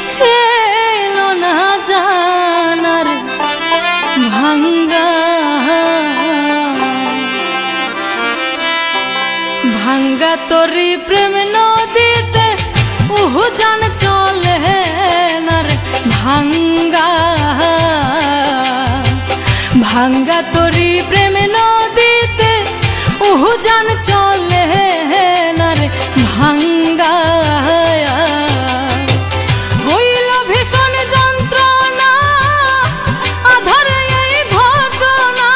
ছিল না জানার ভাঙ্গা ভাঙ্গা তোরি প্রেম নদীতে উজান চলে না রে ভাঙ্গা ভাঙ্গা তোরি প্রেম নদীতে উজান চলে না রে ভাঙ্গা হইল ভীষণ যন্ত্রণা আধার এই ঘটনা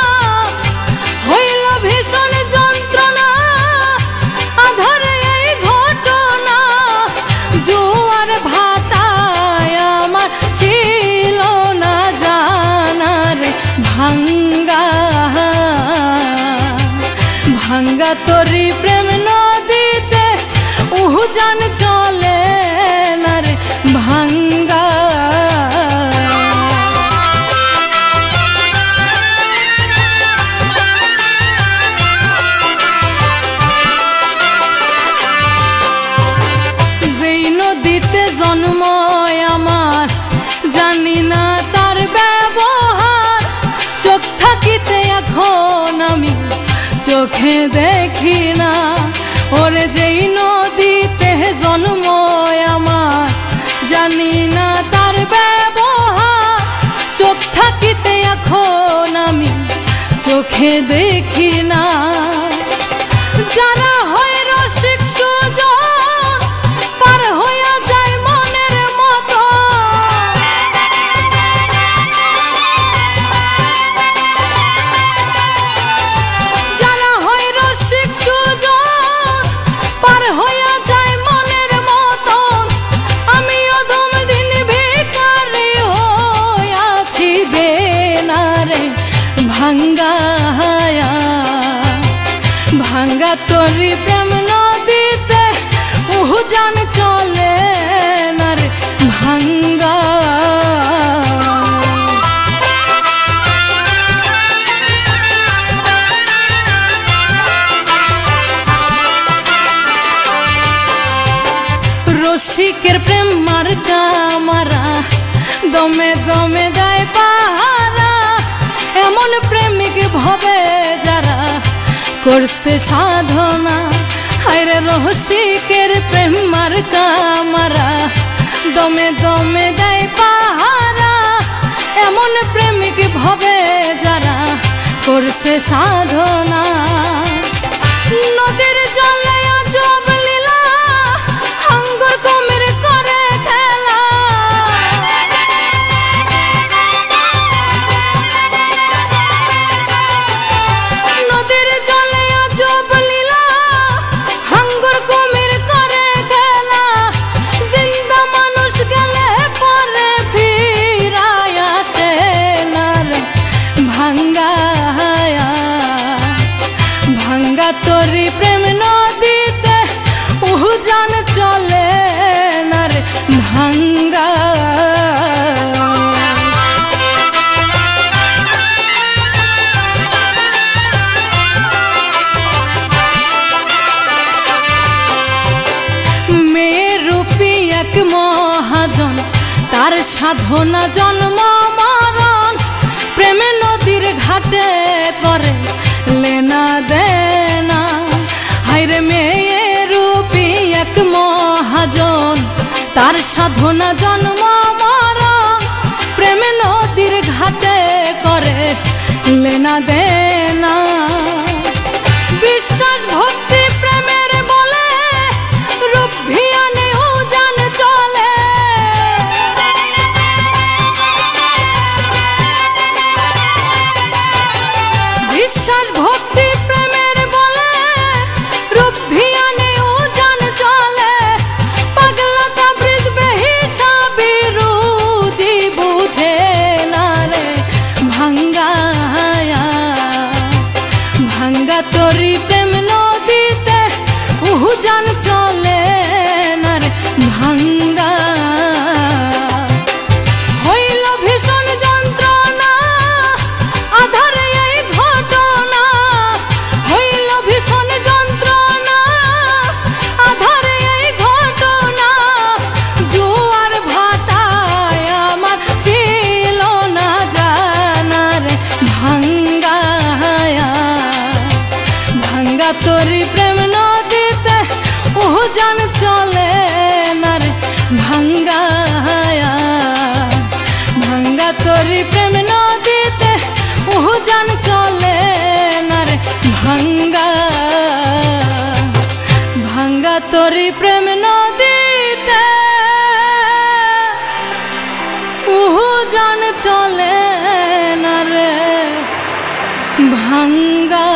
হইল ভীষণ যন্ত্রণা আধার এই ঘটনা জোয়ার ভাটায় আমার ছিল না জানা রে ভাঙ্গা ভাঙ্গা তোরি প্রেম নদীতে উজান চলে না রে ভাঙ্গা যেই নদীতে জন্ম আমার জানি না তার ব্যবহার চোখ থাকিতে এখন আমি চোখে দেখি না ওরে যেই নদীতে জন্ম আমার জানি না তার ব্যবহার চোখ থাকিতে এখন আমি চোখে দেখি না যারা হয় রসিক সুজন পার হইয়া যায় মনের মতো যারা হয় রসিক সুজন পার হইয়া যায় মনের মতো আমি অদম দিন ভিখারি হইয়াছি দেনা রে ভাঙ্গা ভাঙ্গা তোরি প্রেম নদীতে উজান চলে না রে ভাঙ্গা রসিকের প্রেম মার্কা মারা দমে দমে দেয় পাহারা এমন প্রেমিক ভবে যারা করছে সাধনা হায়রে রসিকের প্রেম মার্কা মারা দমে দমে দেয় পাহারা এমন প্রেমিক ভবে যারা করছে সাধনা নদীর জলে আজব লীলা হাঙ্গর কুমির করে খেলা নদীর জলে আজব লীলা হাঙ্গর কুমির করে খেলা জিন্দা মানুষ গেলে পরে ফিরায় আসে না রে ভাঙ্গা ভাঙ্গা তোরি প্রেম নদীতে উজান চলে না রে ভাঙ্গা মেয়ে রূপী এক মহাজন তার সাধনা জন্ম মরণ প্রেমে নদীর ঘাটে করে লেনা দেনা হায়রে মেয়ে রূপী এক মহাজন তার সাধনা জন্ম মরণ প্রেমে নদীর ঘাটে করে লেনা দেনা বিশ্বাস ভক্তি প্রেমের বলে রূপ ধিয়ানে উজান চলে বিশ্বাস ভক্তি প্রেমের বলে রূপ ধিয়ানে উজান চলে পাগলা তাবরিজ বেহিসাবি রুজি বুঝে না রে ভাঙ্গা ভাঙ্গা তোরি প্রেম নদীতে উজান চলে না রে ভাঙ্গা হইল ভীষণ যন্ত্রণা আধারে এই ঘটনা হইল ভীষণ যন্ত্রণা আধারে এই ঘটনা জোয়ার ভাটা তোরি প্রেম নদীতে ওহো জান চলে না রে ভাঙ্গা ভাঙ্গা তোরি প্রেম নদীতে ওহো জান চলে না রে ভাঙ্গা ভাঙ্গা তোরি প্রেম নদীতে ওহো জান চলে না রে ভাঙ্গা।